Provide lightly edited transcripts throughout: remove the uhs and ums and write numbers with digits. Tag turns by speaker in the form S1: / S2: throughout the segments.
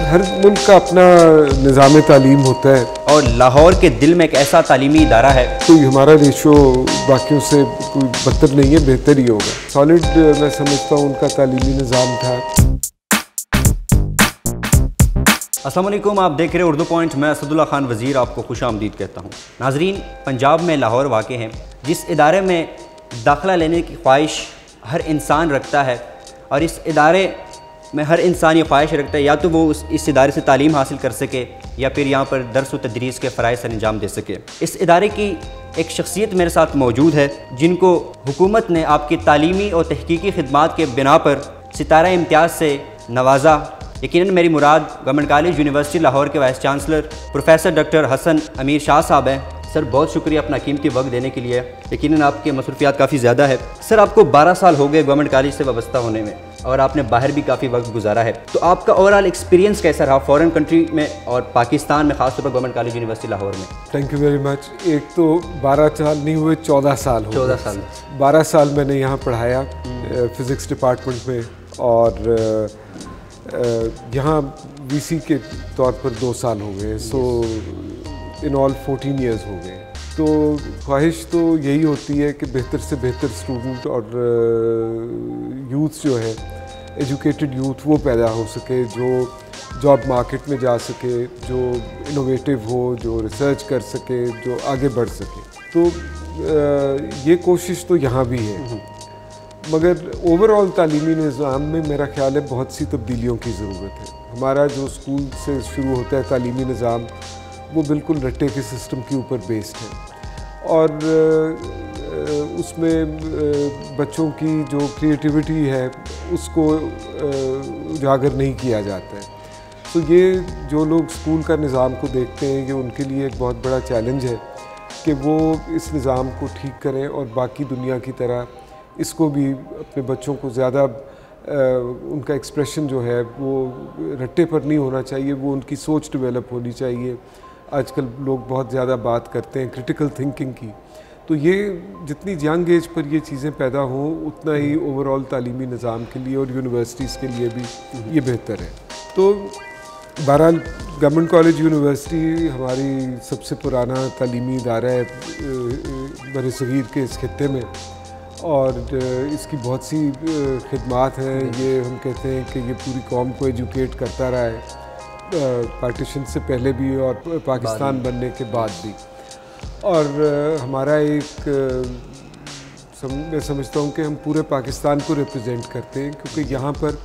S1: हर मुल्क का अपना निज़ाम तालीम होता है
S2: और लाहौर के दिल में एक ऐसा तालीमी इदारा है।
S1: तो हमारा रेशो बाकियों से कोई बदतर नहीं है, बेहतर ही होगा। सॉलिड मैं समझता हूँ उनका तालीमी निज़ाम था।
S2: अस्सलाम वालेकुम, आप देख रहे हैं उर्दू पॉइंट। मैं असदुल्ला खान वज़ीर आपको खुश आमदीद कहता हूँ। नाजरीन, पंजाब में लाहौर वाक़ है, जिस इदारे में दाखिला लेने की ख्वाहिश हर इंसान रखता है, और इस इदारे में हर इंसान ये ख्वाहिश रखता है या तो वो इस इदारे से तालीम हासिल कर सके या फिर यहाँ पर दर्स व तदरीस के फ़राइज़ सर अंजाम दे सके। इस इदारे की एक शख्सियत मेरे साथ मौजूद है जिनको हुकूमत ने आपकी तालीमी और तहकीकी खिदमात के बिना पर सितारा इम्तियाज़ से नवाजा। यकीनन मेरी मुराद गवर्नमेंट कॉलेज यूनिवर्सिटी लाहौर के vice chancellor professor doctor Hasan Amir Shah साहब हैं। सर, बहुत शुक्रिया अपना कीमती वक्त देने के लिए। यकीनन आपके मसरूफियात काफ़ी ज़्यादा है। सर, आपको 12 साल हो गए गवर्नमेंट कॉलेज से वाबस्ता होने में, और आपने बाहर भी काफ़ी वक्त गुजारा है। तो आपका ओवरऑल एक्सपीरियंस कैसा रहा फॉरेन कंट्री में और पाकिस्तान में, खासतौर पर गवर्नमेंट कॉलेज यूनिवर्सिटी लाहौर में?
S1: Thank you very much. एक तो 12 साल नहीं हुए, 14 साल हो।
S2: 14 साल
S1: 12 साल मैंने यहाँ पढ़ाया फ़िज़िक्स डिपार्टमेंट में, और यहाँ वीसी के तौर पर 2 साल हो गए। सो इन ऑल 14 ईयर्स हो गए। तो ख्वाहिश तो यही होती है कि बेहतर से बेहतर स्टूडेंट और यूथ जो है, एजुकेटेड यूथ, वो पैदा हो सके, जो जॉब मार्केट में जा सके, जो इनोवेटिव हो, जो रिसर्च कर सके, जो आगे बढ़ सके। तो ये कोशिश तो यहाँ भी है, मगर ओवरऑल तालीमी निज़ाम में मेरा ख्याल है बहुत सी तब्दीलियों की ज़रूरत है। हमारा जो स्कूल से शुरू होता है तालीमी निज़ाम, वो बिल्कुल रट्टे के सिस्टम के ऊपर बेस्ड है, और उसमें बच्चों की जो क्रिएटिविटी है उसको उजागर नहीं किया जाता है। तो ये जो लोग स्कूल का निज़ाम को देखते हैं, ये उनके लिए एक बहुत बड़ा चैलेंज है कि वो इस निज़ाम को ठीक करें और बाकी दुनिया की तरह इसको भी अपने बच्चों को ज़्यादा उनका एक्सप्रेशन जो है वो रट्टे पर नहीं होना चाहिए, वो उनकी सोच डेवलप होनी चाहिए। आजकल लोग बहुत ज़्यादा बात करते हैं क्रिटिकल थिंकिंग की, तो ये जितनी यंग एज पर ये चीज़ें पैदा हों, उतना ही ओवरऑल तालीमी निज़ाम के लिए और यूनिवर्सिटीज़ के लिए भी ये बेहतर है। तो बहरहाल गवर्नमेंट कॉलेज यूनिवर्सिटी हमारी सबसे पुराना तालीमी इदारा है बरसगीर के इस खित्ते में, और इसकी बहुत सी खिदमात हैं। ये हम कहते हैं कि ये पूरी कौम को एजुकेट करता रहा है, पार्टीशन से पहले भी और पाकिस्तान बनने के बाद भी। और हमारा एक मैं समझता हूँ कि हम पूरे पाकिस्तान को रिप्रेजेंट करते हैं, क्योंकि यहाँ पर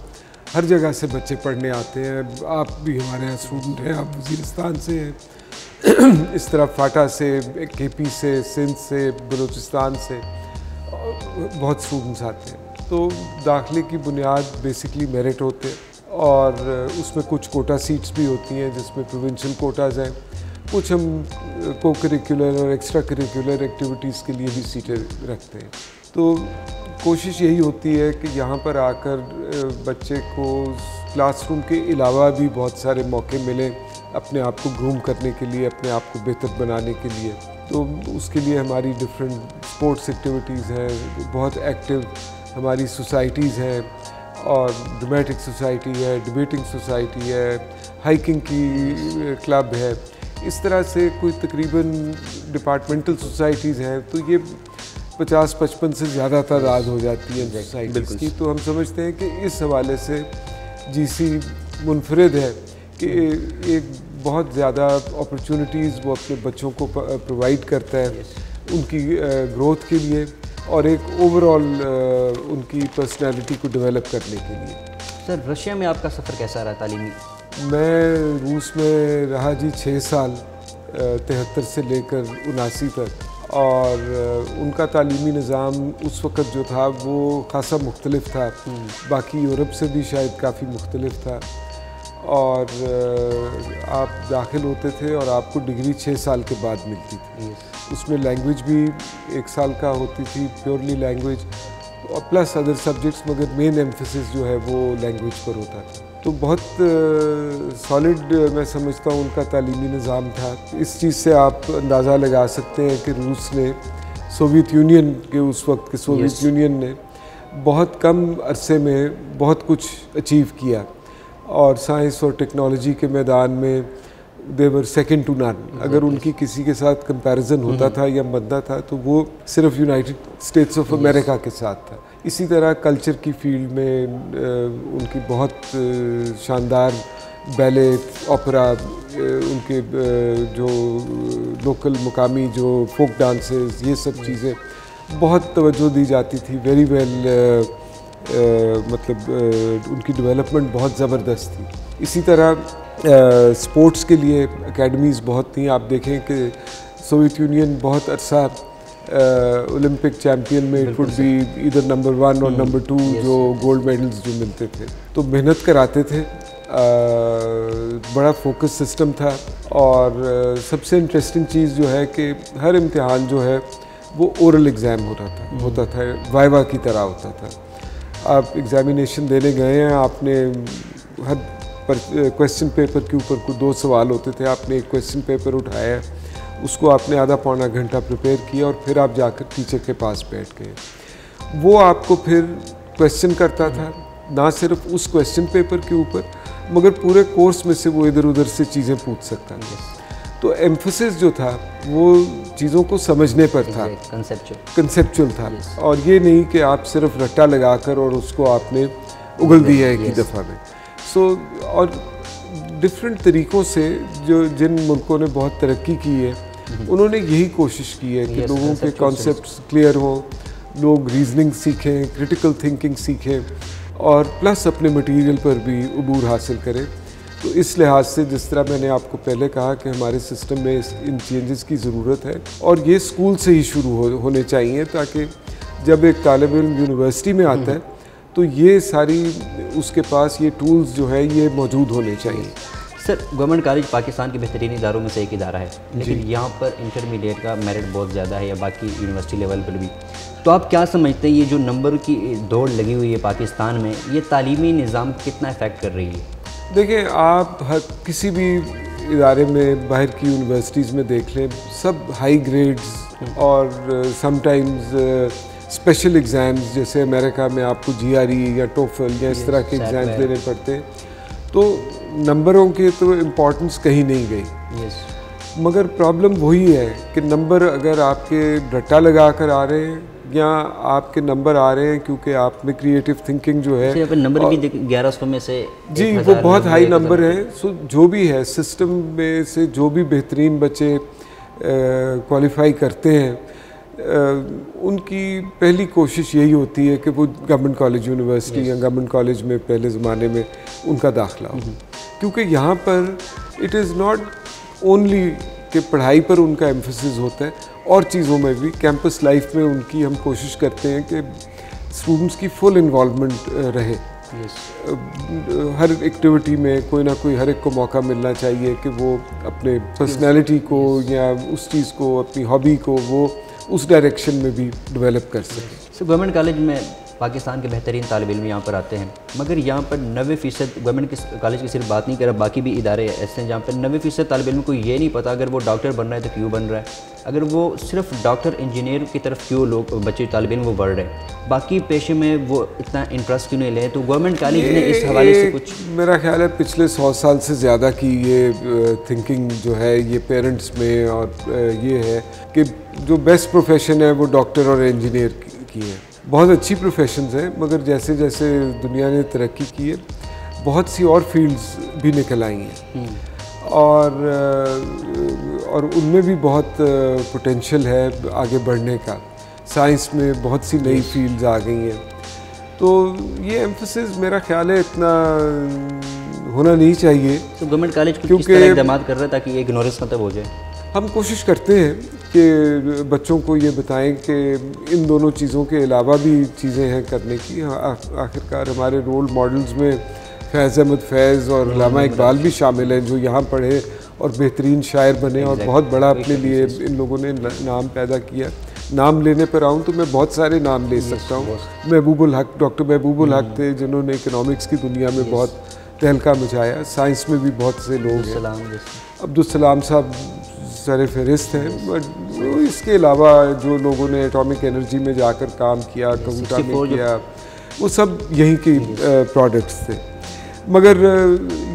S1: हर जगह से बच्चे पढ़ने आते हैं। आप भी हमारे यहाँ स्टूडेंट हैं, आप वज़ीरिस्तान से हैं, इस तरह फाटा से, KP से, सिंध से, बलूचिस्तान से बहुत स्टूडेंट्स आते हैं। तो दाखिले की बुनियाद बेसिकली मेरिट होते हैं, और उसमें कुछ कोटा सीट्स भी होती हैं जिसमें प्रोविंशियल कोटाज़ हैं, कुछ हम को करिकुलर और एक्स्ट्रा करिकुलर एक्टिविटीज़ के लिए भी सीटें रखते हैं। तो कोशिश यही होती है कि यहाँ पर आकर बच्चे को क्लासरूम के अलावा भी बहुत सारे मौके मिलें अपने आप को ग्रूम करने के लिए, अपने आप को बेहतर बनाने के लिए। तो उसके लिए हमारी डिफरेंट स्पोर्ट्स एक्टिविटीज़ हैं, बहुत एक्टिव हमारी सोसाइटीज़ हैं, और ड्रामेटिक सोसाइटी है, डिबेटिंग सोसाइटी है, हाइकिंग की क्लब है। इस तरह से कोई तकरीबन डिपार्टमेंटल सोसाइटीज़ हैं, तो ये 50-55 से ज़्यादा तादाद हो जाती है सोसाइटीज़ की। तो हम समझते हैं कि इस हवाले से GC मुनफरिद है कि एक बहुत ज़्यादा अपॉर्चुनिटीज़ वो अपने बच्चों को प्रोवाइड करता है उनकी ग्रोथ के लिए, और एक ओवरऑल उनकी पर्सनालिटी को डेवलप करने के लिए।
S2: सर, रशिया में आपका सफ़र कैसा रहा तालीमी?
S1: मैं रूस में रहा जी 6 साल, 73 से लेकर 79 तक, और उनका तालीमी निज़ाम उस वक़्त जो था वो ख़ासा मुख्तलिफ था, बाकी यूरोप से भी शायद काफ़ी मुख्तलिफ था। और आप दाखिल होते थे और आपको डिग्री 6 साल के बाद मिलती थी। उसमें लैंग्वेज भी 1 साल का होती थी, प्योरली लैंग्वेज, और प्लस अदर सब्जेक्ट्स, मगर मेन एम्फेसिस जो है वो लैंग्वेज पर होता था। तो बहुत सॉलिड मैं समझता हूँ उनका तालीमी निज़ाम था। इस चीज़ से आप अंदाज़ा लगा सकते हैं कि रूस ने, सोवियत यूनियन के उस वक्त के सोवियत यूनियन ने बहुत कम अरसे में बहुत कुछ अचीव किया। और साइंस और टेक्नोलॉजी के मैदान में देवर सेकेंड टू नन। अगर उनकी किसी के साथ कंपैरिजन होता था या बनता था तो वो सिर्फ यूनाइटेड स्टेट्स ऑफ अमेरिका के साथ था। इसी तरह कल्चर की फील्ड में उनकी बहुत शानदार बैले, ओपेरा, उनके जो लोकल मुकामी जो फोक डांसेस, ये सब चीज़ें बहुत तवज्जो दी जाती थी। वेरी वेल मतलब उनकी डेवलपमेंट बहुत ज़बरदस्त थी। इसी तरह स्पोर्ट्स के लिए एकेडमीज़ बहुत थी। आप देखें कि सोवियत यूनियन बहुत अरसा ओलंपिक चैम्पियन में इट वुड बी इधर नंबर 1 और नंबर 2 जो गोल्ड मेडल्स जो मिलते थे, तो मेहनत कराते थे। बड़ा फोकस सिस्टम था। और सबसे इंटरेस्टिंग चीज़ जो है कि हर इम्तिहान जो है वो ओरल एग्ज़ाम होता था, वाइवा की तरह होता था। आप एग्ज़ामिनेशन देने गए हैं, आपने हर क्वेश्चन पेपर के ऊपर कुछ 2 सवाल होते थे, आपने एक क्वेश्चन पेपर उठाया, उसको आपने आधा पौना घंटा प्रिपेयर किया और फिर आप जाकर टीचर के पास बैठ गए। वो आपको फिर क्वेश्चन करता था, ना सिर्फ उस क्वेश्चन पेपर के ऊपर मगर पूरे कोर्स में से वो इधर उधर से चीज़ें पूछ सकता था। तो एम्फसिस जो था वो चीज़ों को समझने पर था, कंसेप्चुअल था। और ये नहीं कि आप सिर्फ रट्टा लगाकर और उसको आपने उगल दिया एक ही दफ़ा में। और डिफरेंट तरीक़ों से जो जिन मुल्कों ने बहुत तरक्की की है उन्होंने यही कोशिश की है कि लोगों के कॉन्सेप्ट्स क्लियर हों, लोग रीजनिंग सीखें, क्रिटिकल थिंकिंग सीखें और प्लस अपने मटेरियल पर भी अबूर हासिल करें। तो इस लिहाज से जिस तरह मैंने आपको पहले कहा कि हमारे सिस्टम में इन चेंजेस की ज़रूरत है और ये स्कूल से ही शुरू होने चाहिए, ताकि जब एक तालिब इल्म यूनिवर्सिटी में आता है तो ये सारी उसके पास ये टूल्स जो है ये मौजूद होने चाहिए।
S2: सर, गवर्नमेंट कॉलेज पाकिस्तान के बेहतरीन इदारों में से एक इदारा है, लेकिन यहाँ पर इंटरमीडिएट का मेरिट बहुत ज़्यादा है या बाकी यूनिवर्सिटी लेवल पर भी। तो आप क्या समझते हैं ये जो नंबर की दौड़ लगी हुई है पाकिस्तान में, ये तालीमी निज़ाम कितना इफ़ेक्ट कर रही है?
S1: देखिए, आप किसी भी इदारे में बाहर की यूनिवर्सिटीज़ में देख लें, सब हाई ग्रेड्स और समटाइम्स स्पेशल एग्ज़ाम्स, जैसे अमेरिका में आपको GRE या टोफल या इस तरह के एग्ज़ाम्स देने पड़ते हैं, तो नंबरों के तो इम्पोर्टेंस कहीं नहीं गई। मगर प्रॉब्लम वही है कि नंबर अगर आपके रट्टा लगा कर आ रहे हैं या आपके नंबर आ रहे हैं क्योंकि आप में क्रिएटिव थिंकिंग जो है,
S2: नंबर भी 1100 में से
S1: जी वो बहुत हाई नंबर है। सो जो भी है सिस्टम में से जो भी बेहतरीन बच्चे क्वालिफाई करते हैं, उनकी पहली कोशिश यही होती है कि वो गवर्नमेंट कॉलेज यूनिवर्सिटी या गवर्नमेंट कॉलेज में पहले ज़माने में उनका दाखिला हो, क्योंकि यहाँ पर इट इज़ नॉट ओनली कि पढ़ाई पर उनका एम्फेसिस होता है, और चीज़ों में भी कैंपस लाइफ में उनकी हम कोशिश करते हैं कि स्टूडेंट्स की फुल इन्वॉल्वमेंट रहे। हर एक्टिविटी में कोई ना कोई हर एक को मौका मिलना चाहिए कि वो अपने पर्सनैलिटी को या उस चीज़ को, अपनी हॉबी को वो उस डायरेक्शन में भी डेवलप कर सकें।
S2: गवर्नमेंट कॉलेज में पाकिस्तान के बेहतरीन तालिब इल्म यहाँ पर आते हैं, मगर यहाँ पर 90% गवर्नमेंट के कॉलेज की सिर्फ बात नहीं कर रहा, बाकी भी इदारे ऐसे हैं जहाँ पर 90% तालिब इल्म को ये नहीं पता अगर वो डॉक्टर बन रहा है तो क्यों बन रहा है, अगर वो सिर्फ डॉक्टर इंजीनियर की तरफ क्यों लोग बच्चे तालिब इल्म वो बढ़ रहे हैं, बाकी पेशे में वो इतना इंटरेस्ट क्यों नहीं ले। तो गवर्नमेंट कॉलेज ने इस हवाले से कुछ,
S1: मेरा ख्याल है पिछले 100 साल से ज़्यादा की ये थिंकिंग जो है ये पेरेंट्स में, और ये है कि जो बेस्ट प्रोफेशन है वो डॉक्टर और इंजीनियर की है। बहुत अच्छी प्रोफेशंस हैं, मगर जैसे जैसे दुनिया ने तरक्की की है बहुत सी और फील्ड्स भी निकल आई हैं, और उनमें भी बहुत पोटेंशियल है आगे बढ़ने का। साइंस में बहुत सी नई फील्ड्स आ गई हैं, तो ये एम्फेसिस मेरा ख्याल है इतना होना नहीं चाहिए।
S2: तो गवर्नमेंट कॉलेज को किस तरह इक़दाम कर रहा है ताकि ये इग्नोरेंस खत्म हो जाए?
S1: हम कोशिश करते हैं कि बच्चों को ये बताएं कि इन दोनों चीज़ों के अलावा भी चीज़ें हैं करने की। आखिरकार हमारे रोल मॉडल्स में फैज़ अहमद फैज़ और अल्लामा इकबाल भी शामिल हैं, जो यहाँ पढ़े और बेहतरीन शायर बने और बहुत बड़ा अपने लिए इन लोगों ने नाम पैदा किया। नाम लेने पर आऊँ तो मैं बहुत सारे नाम ले सकता हूँ। महबूबुल हक, डॉक्टर महबूबुल हक थे जिन्होंने इकनॉमिक्स की दुनिया में बहुत तहलका मचाया। साइंस में भी बहुत से लोग हैं, अब्दुल सलाम साहब सर फहरिस्त हैं, बट इसके अलावा जो लोगों ने एटॉमिक एनर्जी में जाकर काम किया, कंप्यूटर में किया, वो सब यहीं के प्रोडक्ट्स थे। मगर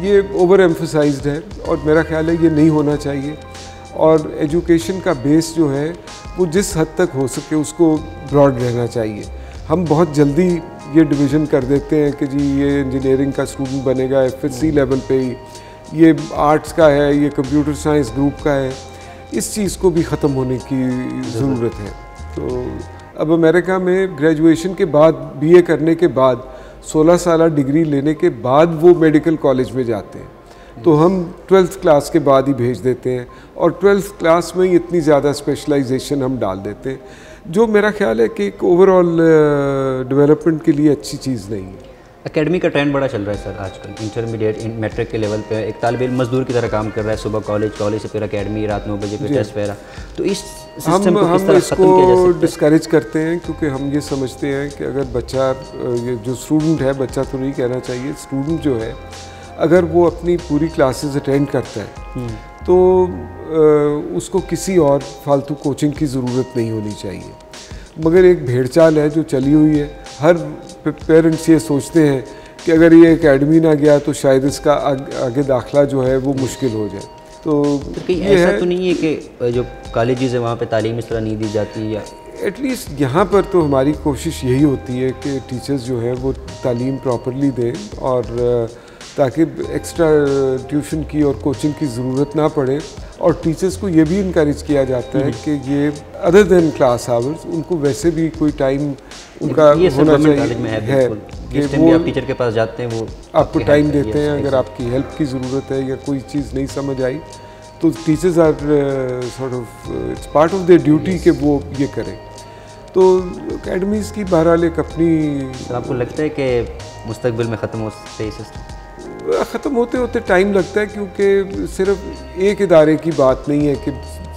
S1: ये ओवर एम्फसाइज्ड है और मेरा ख्याल है ये नहीं होना चाहिए। और एजुकेशन का बेस जो है वो जिस हद तक हो सके उसको ब्रॉड रहना चाहिए। हम बहुत जल्दी ये डिवीज़न कर देते हैं कि जी ये इंजीनियरिंग का स्टूडेंट बनेगा एफएससी लेवल पे ही, ये आर्ट्स का है, ये कंप्यूटर साइंस ग्रुप का है। इस चीज़ को भी ख़त्म होने की ज़रूरत है। तो अब अमेरिका में ग्रेजुएशन के बाद बीए करने के बाद 16 साल डिग्री लेने के बाद वो मेडिकल कॉलेज में जाते हैं, तो हम 12th क्लास के बाद ही भेज देते हैं और 12th क्लास में ही इतनी ज़्यादा स्पेशलाइजेशन हम डाल देते हैं, जो मेरा ख्याल है कि एक ओवरऑल डेवलपमेंट के लिए अच्छी चीज़ नहीं है।
S2: एकेडमी का ट्रेंड बड़ा चल रहा है सर आजकल, इंटरमीडिएट मैट्रिक के लेवल पे एक तालिब इल्म मजदूर की तरह काम कर रहा है, सुबह कॉलेज से फिर एकेडमी, रात 9 बजे फिर टेस्ट वगैरह। तो इस सिस्टम को किस तरह खत्म किया जा सकता है?
S1: डिस्करेज करते हैं क्योंकि हम ये समझते हैं कि अगर बच्चा, ये जो स्टूडेंट है, बच्चा तो नहीं कहना चाहिए, स्टूडेंट जो है अगर वो अपनी पूरी क्लासेस अटेंड करता है तो उसको किसी और फालतू कोचिंग की ज़रूरत नहीं होनी चाहिए। मगर एक भेड़चाल है जो चली हुई है, हर पेरेंट्स ये सोचते हैं कि अगर ये एकेडमी ना गया तो शायद इसका आगे दाखिला जो है वो मुश्किल हो जाए। तो
S2: ये ऐसा तो नहीं है कि जो कॉलेजेस है वहाँ पे तालीम इस तरह नहीं दी जाती, या
S1: एटलीस्ट यहाँ पर तो हमारी कोशिश यही होती है कि टीचर्स जो है वो तालीम प्रॉपरली दें और ताकि एक्स्ट्रा ट्यूशन की और कोचिंग की ज़रूरत ना पड़े। और टीचर्स को ये भी इनकरेज किया जाता है कि ये अदर देन क्लास आवर्स उनको वैसे भी कोई टाइम उनका होना चाहिए
S2: कि वो आप टीचर के पास जाते हैं, वो
S1: आपको टाइम देते हैं। अगर आपकी हेल्प की ज़रूरत है या कोई चीज़ नहीं समझ आई तो teachers are sort of its part of their duty कि वो ये करें। तो एकेडमीज़ की बहरहाल एक अपनी।
S2: आपको लगता है कि मुस्तकबिल में ख़त्म हो सकते हैं?
S1: ख़त्म होते होते टाइम लगता है क्योंकि सिर्फ एक इदारे की बात नहीं है कि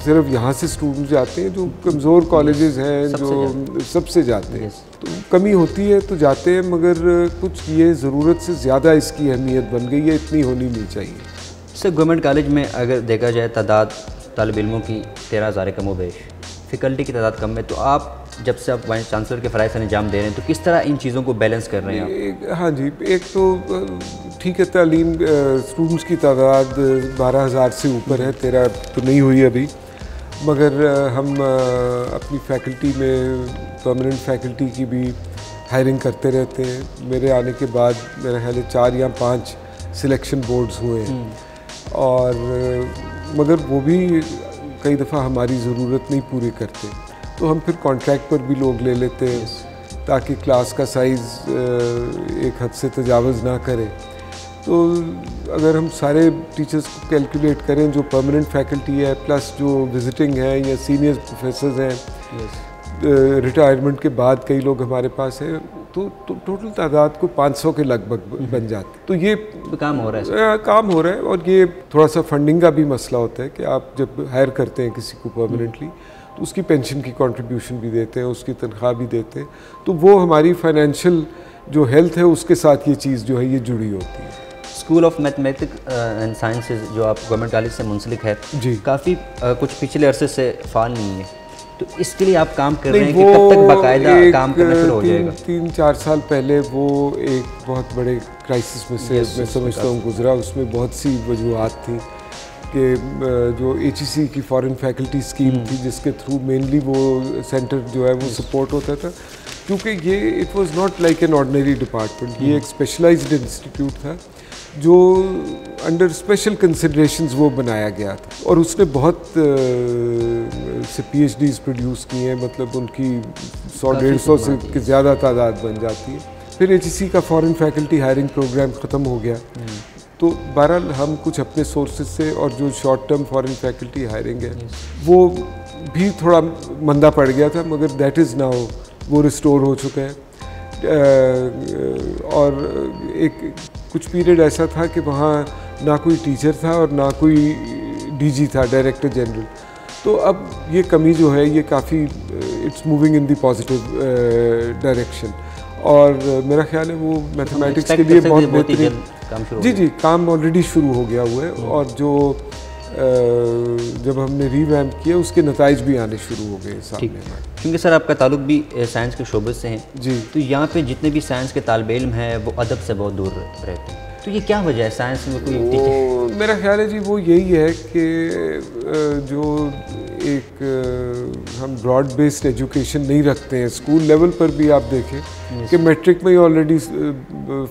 S1: सिर्फ यहाँ से स्टूडेंट जाते हैं, जो कमज़ोर कॉलेजेस हैं जो सबसे जाते हैं, तो कमी होती है तो जाते हैं, मगर कुछ ये ज़रूरत से ज़्यादा इसकी अहमियत बन गई है, इतनी होनी नहीं चाहिए।
S2: सर गवर्नमेंट कॉलेज में अगर देखा जाए तादाद तालिब इल्मों की 13,000 कम व बेश, फ़ैकल्टी की तादाद कम है, तो आप जब से आप वाइस चांसलर के फ़राइज़ अंजाम दे रहे हैं तो किस तरह इन चीज़ों को बैलेंस कर रहे हैं आप?
S1: हाँ जी, एक तो ठीक है, तालीम स्टूडेंट्स की तादाद 12,000 से ऊपर है, 13 तो नहीं हुई अभी, मगर हम अपनी फ़ैकल्टी में परमानेंट फ़ैकल्टी की भी हायरिंग करते रहते हैं। मेरे आने के बाद मेरा ख्याल है 4 या 5 सिलेक्शन बोर्ड्स हुए हैं और मगर वो भी कई दफ़ा हमारी ज़रूरत नहीं पूरी करते, तो हम फिर कॉन्ट्रैक्ट पर भी लोग ले लेते हैं ताकि क्लास का साइज़ एक हद से तजावज़ ना करे। तो अगर हम सारे टीचर्स को कैलकुलेट करें जो परमानेंट फैकल्टी है प्लस जो विजिटिंग है या सीनियर प्रोफेसर्स हैं, रिटायरमेंट के बाद कई लोग हमारे पास हैं, तो टोटल तादाद को 500 के लगभग बन जाते। तो ये
S2: काम हो रहा है,
S1: काम हो रहा है। और ये थोड़ा सा फंडिंग का भी मसला होता है कि आप जब हायर करते हैं किसी को परमानेंटली तो उसकी पेंशन की कंट्रीब्यूशन भी देते हैं, उसकी तनख्वाह भी देते हैं, तो वो हमारी फाइनेंशियल जो हेल्थ है उसके साथ ये चीज़ जो है ये जुड़ी होती है।
S2: School of mathematics and sciences जो आप गवर्नमेंट कॉलेज से मुंसलिक है जी, काफ़ी कुछ पिछले अरसे से फ़ाल नहीं है, तो इसके लिए आप काम कर रहे हैं कि कब तक बाकायदा काम करना शुरू हो जाएगा?
S1: 3-4 साल पहले वो एक बहुत बड़े क्राइसिस में से मैं समझता हूँ गुजरा। उसमें बहुत सी वजूहत थी कि जो HEC की फॉरेन फैकल्टी स्कीम थी जिसके थ्रू मेनली वो सेंटर जो है वो सपोर्ट होता था, क्योंकि ये it was not like an ordinary department, ये एक स्पेशलाइज्ड इंस्टीट्यूट था जो अंडर स्पेशल कंसिडरेशंस वो बनाया गया था और उसने बहुत से PhDs प्रोड्यूस किए हैं, मतलब उनकी 100-150 से ज़्यादा तादाद बन जाती है। फिर HEC का फॉरेन फैकल्टी हायरिंग प्रोग्राम ख़त्म हो गया, तो बहरहाल हम कुछ अपने सोर्सेज से और जो short term foreign faculty hiring है वो भी थोड़ा मंदा पड़ गया था, मगर दैट इज़ नाउ वो रिस्टोर हो चुका है। और एक कुछ पीरियड ऐसा था कि वहाँ ना कोई टीचर था और ना कोई DG था, डायरेक्टर जनरल, तो अब ये कमी जो है ये काफ़ी it's moving in the positive direction और मेरा ख्याल है वो मैथमेटिक्स के लिए बहुत बेहतरीन जी काम ऑलरेडी शुरू हो गया हुआ है और जो जब हमने रीवैम्प किया उसके नताइज भी आने शुरू हो गए सामने।
S2: क्योंकि सर आपका ताल्लुक भी साइंस के शोबे से हैं
S1: जी,
S2: तो यहाँ पे जितने भी साइंस के तालिब इल्म हैं वो अदब से बहुत दूर रहते हैं, तो ये क्या वजह है साइंस में कोई
S1: वो मेरा ख्याल है जी वो यही है कि जो एक हम ब्रॉड बेस्ड एजुकेशन नहीं रखते हैं। स्कूल लेवल पर भी आप देखें कि मैट्रिक में ही ऑलरेडी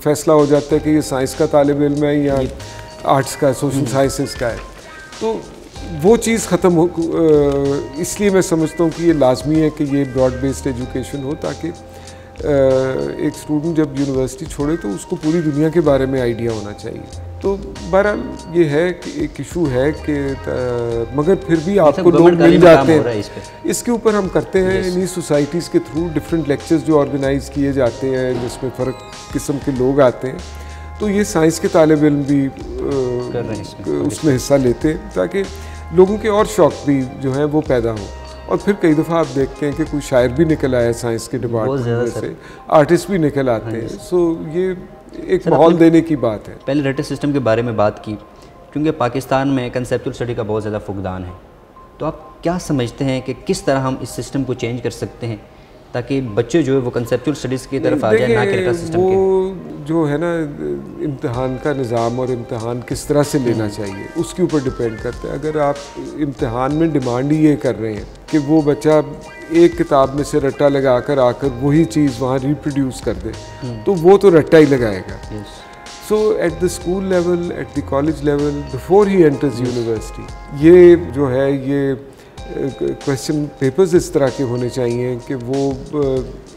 S1: फैसला हो जाता है कि ये साइंस का तालिब इल्म है या आर्ट्स का, सोशल साइंसेस का है। तो वो चीज़ ख़त्म हो, इसलिए मैं समझता हूँ कि ये लाजमी है कि ये ब्रॉड बेस्ड एजुकेशन हो, ताकि एक स्टूडेंट जब यूनिवर्सिटी छोड़े तो उसको पूरी दुनिया के बारे में आइडिया होना चाहिए। तो बहरहाल ये है कि एक इशू है कि मगर फिर भी आपको लोग मिल जाते हैं। इसके ऊपर हम करते हैं इन्हीं सोसाइटीज़ के थ्रू डिफरेंट लेक्चर्स जो ऑर्गेनाइज किए जाते हैं, जिसमें फ़र्क किस्म के लोग आते हैं। तो ये साइंस के तालिब इल्म भी उसमें हिस्सा लेते हैं, ताकि लोगों के और शौक़ भी जो है वो पैदा हो। और फिर कई दफ़ा आप देखते हैं कि कोई शायर भी निकल आया साइंस के डिपार्टमेंट से, आर्टिस्ट भी निकल आते हैं। सो ये एक माहौल देने की बात है।
S2: पहले रटे सिस्टम के बारे में बात की, क्योंकि पाकिस्तान में कंसेप्चुअल स्टडी का बहुत ज़्यादा फुकदान है। तो आप क्या समझते हैं कि किस तरह हम इस सिस्टम को चेंज कर सकते हैं ताकि बच्चे जो है वो कंसेप्चुअल स्टडीज़ की तरफ आ जाए, ना कि रटा सिस्टम के?
S1: वो जो है ना, इम्तिहान का निज़ाम और इम्तिहान किस तरह से लेना चाहिए उसके ऊपर डिपेंड करता है। अगर आप इम्तिहान में डिमांड ही ये कर रहे हैं कि वो बच्चा एक किताब में से रट्टा लगा कर आकर वही चीज़ वहाँ रिप्रोड्यूस कर दे, तो वो तो रट्टा ही लगाएगा। So at the school level, at the college level, before he enters university, ये जो है ये क्वेश्चन पेपर्स इस तरह के होने चाहिए कि वो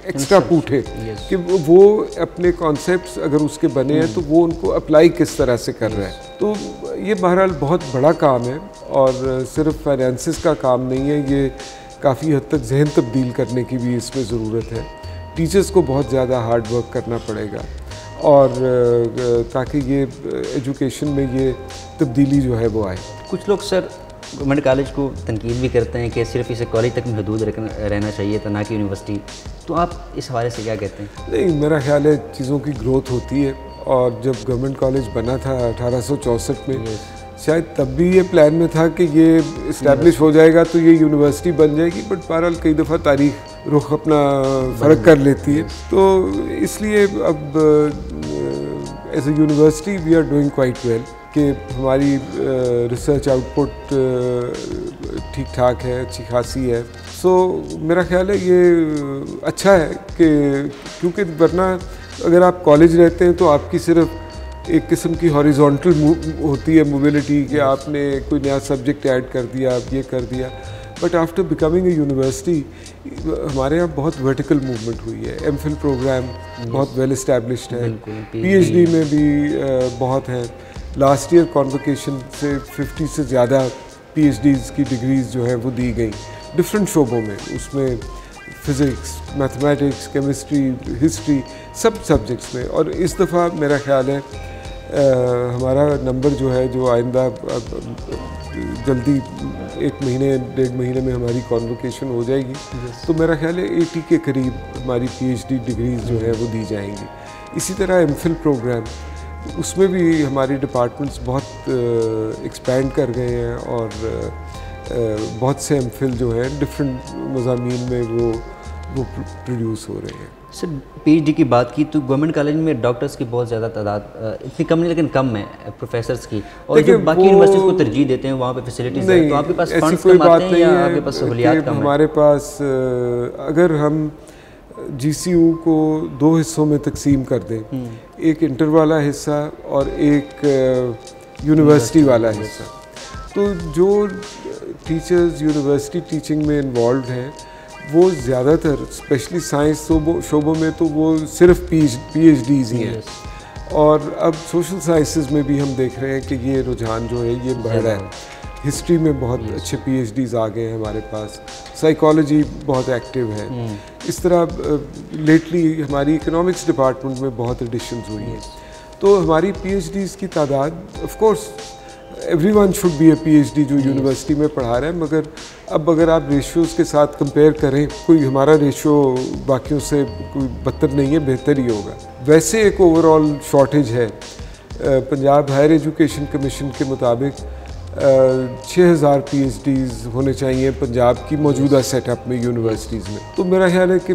S1: एक्स्ट्रा पूछे कि वो अपने कॉन्सेप्ट्स अगर उसके बने हैं तो वो उनको अप्लाई किस तरह से कर रहा है। तो ये बहरहाल बहुत बड़ा काम है और सिर्फ फाइनेंसिस का काम नहीं है, ये काफ़ी हद तक जहन तब्दील करने की भी इसमें ज़रूरत है। टीचर्स को बहुत ज़्यादा हार्ड वर्क करना पड़ेगा और ताकि ये एजुकेशन में ये तब्दीली जो है वो आए।
S2: कुछ लोग सर गवर्नमेंट कॉलेज को तनकीद भी करते हैं कि सिर्फ इसे कॉलेज तक महदूद रहना चाहिए था, ना कि यूनिवर्सिटी। तो आप इस हवाले से क्या कहते हैं?
S1: नहीं, मेरा ख्याल है चीज़ों की ग्रोथ होती है, और जब गवर्नमेंट कॉलेज बना था 1864 में, शायद तब भी ये प्लान में था कि ये इस्टेब्लिश हो जाएगा तो ये यूनिवर्सिटी बन जाएगी, बट बहरहाल कई दफ़ा तारीख रुख अपना फ़र्क कर लेती है। तो इसलिए अब as a university we are doing quite well कि हमारी रिसर्च आउटपुट ठीक ठाक है, अच्छी खासी है। सो मेरा ख्याल है ये अच्छा है कि क्योंकि वरना अगर आप कॉलेज रहते हैं तो आपकी सिर्फ एक किस्म की हॉरिजॉन्टल होती है मोबिलिटी कि आपने कोई नया सब्जेक्ट ऐड कर दिया, आप ये कर दिया। But after becoming a university हमारे यहाँ बहुत वर्टिकल मूवमेंट हुई है। एमफिल प्रोग्राम बहुत वेल इस्टेब्लिश्ड है, पीएचडी में भी बहुत हैं। लास्ट ईयर कॉन्वोकेशन से 50 से ज़्यादा पीएचडीज़ की डिग्रीज़ जो हैं वो दी गई डिफरेंट शोबों में, उसमें फ़िज़िक्स, मैथमेटिक्स, केमिस्ट्री, हिस्ट्री, सब सब्जेक्ट्स में। और इस दफ़ा मेरा ख्याल है हमारा नंबर जो है जो आइंदा जल्दी 1 महीने 1.5 महीने में हमारी कॉन्वोकेशन हो जाएगी, तो मेरा ख्याल है 80 के करीब हमारी पीएचडी डिग्रीज़ जो है वो दी जाएंगी। इसी तरह एमफिल प्रोग्राम, उसमें भी हमारी डिपार्टमेंट्स बहुत एक्सपैंड कर गए हैं और बहुत से एमफिल जो हैं डिफरेंट मज़ामीन में वो प्रोड्यूस हो रहे हैं।
S2: सर पीएचडी की बात की तो गवर्नमेंट कॉलेज में डॉक्टर्स की बहुत ज़्यादा तादाद इतनी कम नहीं लेकिन कम है प्रोफेसर्स की, और जो बाकी यूनिवर्सिटीज़ को तरजीह देते हैं वहाँ पे फैसिलिटीज़ है। तो आपके पास फंड्स कम आते हैं या आपके पास सहूलियात कम है?
S1: हमारे पास अगर हम जीसीयू को 2 हिस्सों में तकसीम कर दें, एक इंटर वाला हिस्सा और एक यूनिवर्सिटी वाला हिस्सा, तो जो टीचर्स यूनिवर्सिटी टीचिंग में इन्वॉल्व हैं वो ज़्यादातर स्पेशली साइंस शोबों में तो वो सिर्फ पीएचडीज़ ही हैं। और अब सोशल साइंसेस में भी हम देख रहे हैं कि ये रुझान जो है ये बढ़ रहा है। हिस्ट्री में बहुत अच्छे पीएचडीज़ आ गए हैं हमारे पास, साइकोलॉजी बहुत एक्टिव है। इस तरह लेटली हमारी इकोनॉमिक्स डिपार्टमेंट में बहुत एडिशंस हुई हैं। तो हमारी पीएचडीज़ की तादाद, of course everyone should be A PhD जो यूनिवर्सिटी में पढ़ा रहा है, मगर अब अगर आप रेशियोज़ के साथ कंपेयर करें, कोई हमारा रेशियो बाकियों से कोई बदतर नहीं है, बेहतर ही होगा। वैसे एक ओवरऑल शॉर्टेज है। पंजाब हायर एजुकेशन कमीशन के मुताबिक 6000 पीएचडीज़ होने चाहिए पंजाब की मौजूदा सेटअप में यूनिवर्सिटीज़ में। तो मेरा ख्याल है कि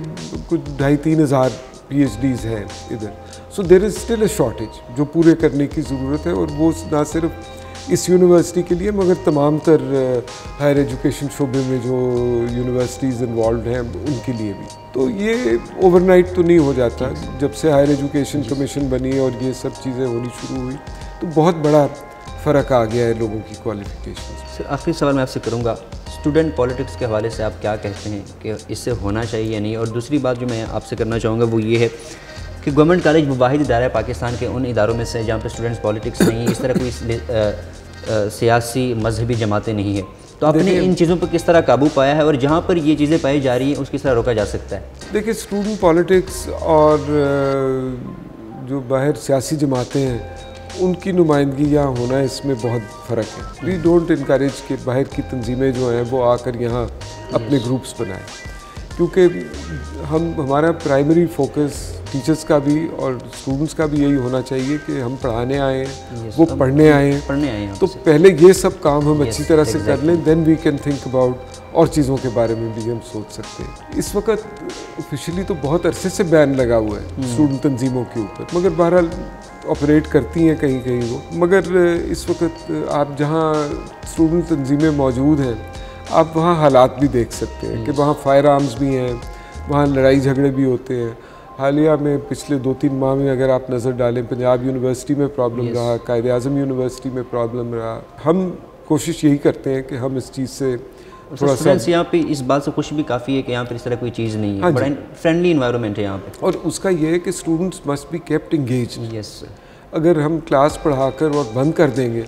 S1: कुछ 2500-3000 पीएचडीज़ हैं इधर। So there is still a shortage जो पूरे करने की ज़रूरत है, और वो ना सिर्फ इस यूनिवर्सिटी के लिए मगर तमाम तर हायर एजुकेशन शोबे में जो यूनिवर्सिटीज़ इन्वॉल्व हैं उनके लिए भी। तो ये ओवरनाइट तो नहीं हो जाता। जब से हायर एजुकेशन कमीशन बनी और ये सब चीज़ें होनी शुरू हुई तो बहुत बड़ा फ़र्क आ गया है लोगों की क्वालिफिकेशन।
S2: सर आखिरी सवाल मैं आपसे करूँगा, स्टूडेंट पॉलिटिक्स के हवाले से आप क्या कहते हैं कि इससे होना चाहिए या नहीं? और दूसरी बात जो मैं आपसे करना चाहूँगा वो ये है कि गवर्नमेंट कॉलेज वो वाहिद इदारा है पाकिस्तान के उन इदारों में से जहाँ पे स्टूडेंट्स पॉलिटिक्स नहीं, इस तरह कोई सियासी मजहबी जमातें नहीं है, तो आपने इन चीज़ों पर किस तरह काबू पाया है और जहाँ पर ये चीज़ें पाई जा रही हैं उसकी तरह रोका जा सकता है?
S1: देखिए, स्टूडेंट पॉलिटिक्स और जो बाहर सियासी जमातें हैं उनकी नुमाइंदगी यहाँ होना, इसमें बहुत फ़र्क है। वी डोंट इनकरेज कि बाहर की तंजीमें जो हैं वो आकर यहाँ अपने ग्रुप्स बनाएं, क्योंकि हमारा प्राइमरी फोकस टीचर्स का भी और स्टूडेंट्स का भी यही होना चाहिए कि हम पढ़ाने आए हैं, वो पढ़ने आए हैं। तो पहले ये सब काम हम अच्छी तरह से कर लें, then we can think about और चीज़ों के बारे में भी हम सोच सकते हैं। इस वक्त ऑफिशियली तो बहुत अरसे से बैन लगा हुआ है स्टूडेंट तंजीमों के ऊपर, मगर बहरहाल ऑपरेट करती हैं कहीं कहीं वो। मगर इस वक्त आप जहाँ स्टूडेंट तंजीमें मौजूद हैं, आप वहाँ हालात भी देख सकते हैं कि वहाँ फायर आर्म्स भी हैं, वहाँ लड़ाई झगड़े भी होते हैं। हालिया में पिछले 2-3 माह में अगर आप नज़र डालें, पंजाब यूनिवर्सिटी में प्रॉब्लम रहा, कायदे आज़म यूनिवर्सिटी में प्रॉब्लम रहा। हम कोशिश यही करते हैं कि हम इस चीज़ से थोड़ा सा,
S2: यहाँ पे इस बात से खुश भी काफ़ी है कि यहाँ पर इस तरह कोई चीज़ नहीं है, बड़ा फ्रेंडली इन्वायरमेंट है यहाँ पे।
S1: और उसका ये है कि students must be kept engaged.
S2: Yes,
S1: अगर हम क्लास पढ़ाकर और बंद कर देंगे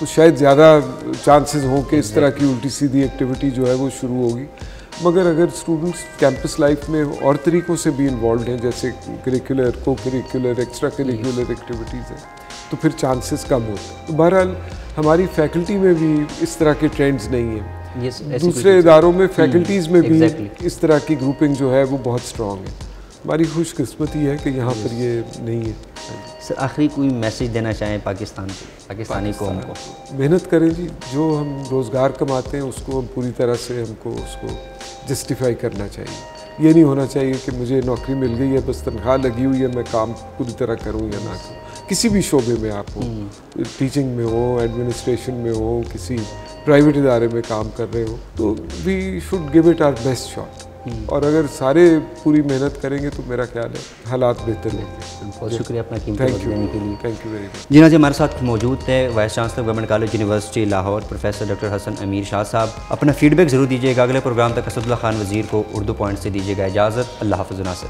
S1: तो शायद ज़्यादा चांसेस हों कि इस तरह की उल्टी सीधी एक्टिविटी जो है वो शुरू होगी। मगर अगर स्टूडेंट्स कैंपस लाइफ में और तरीक़ों से भी इन्वॉल्व हैं, जैसे करिकुलर, को करिकुलर, एक्स्ट्रा करिकुलर एक्टिविटीज़ हैं, तो फिर चांसेस कम होते हैं। तो बहरहाल हमारी फैकल्टी में भी इस तरह के ट्रेंड्स नहीं हैं। दूसरे इदारों में फैकल्टीज़ में भी इस तरह की ग्रुपिंग जो है वो बहुत स्ट्रॉन्ग है। हमारी खुशकिस्मती है कि यहाँ पर ये नहीं है।
S2: सर आखिरी कोई मैसेज देना चाहें पाकिस्तानी कौम को?
S1: मेहनत करें जी, जो हम रोज़गार कमाते हैं उसको हम पूरी तरह से हमको उसको जस्टिफाई करना चाहिए। ये नहीं होना चाहिए कि मुझे नौकरी मिल गई है, बस तनख्वाह लगी हुई है, मैं काम पूरी तरह करूँ या ना करूँ। किसी भी शोबे में आप हो, टीचिंग में हो, एडमिनिस्ट्रेशन में हो, किसी प्राइवेट इदारे में काम कर रहे हो, तो we should give it our best shot. और अगर सारे पूरी मेहनत करेंगे तो मेरा ख्याल है हालात बेहतर होंगे।
S2: बहुत शुक्रिया अपना कीमती वक्त देने के लिए।
S1: Thank you very much.
S2: जी जी, हमारे साथ मौजूद थे vice chancellor government college university Lahore professor doctor Hasan Amir Shah साहब। अपना फीडबैक ज़रूर दीजिएगा। अगले प्रोग्राम तक असदुल्ला खान वज़ीर को उर्दू पॉइंट से दीजिएगा इजाज़त। अल्लाह हाफ़िज़ नासिर।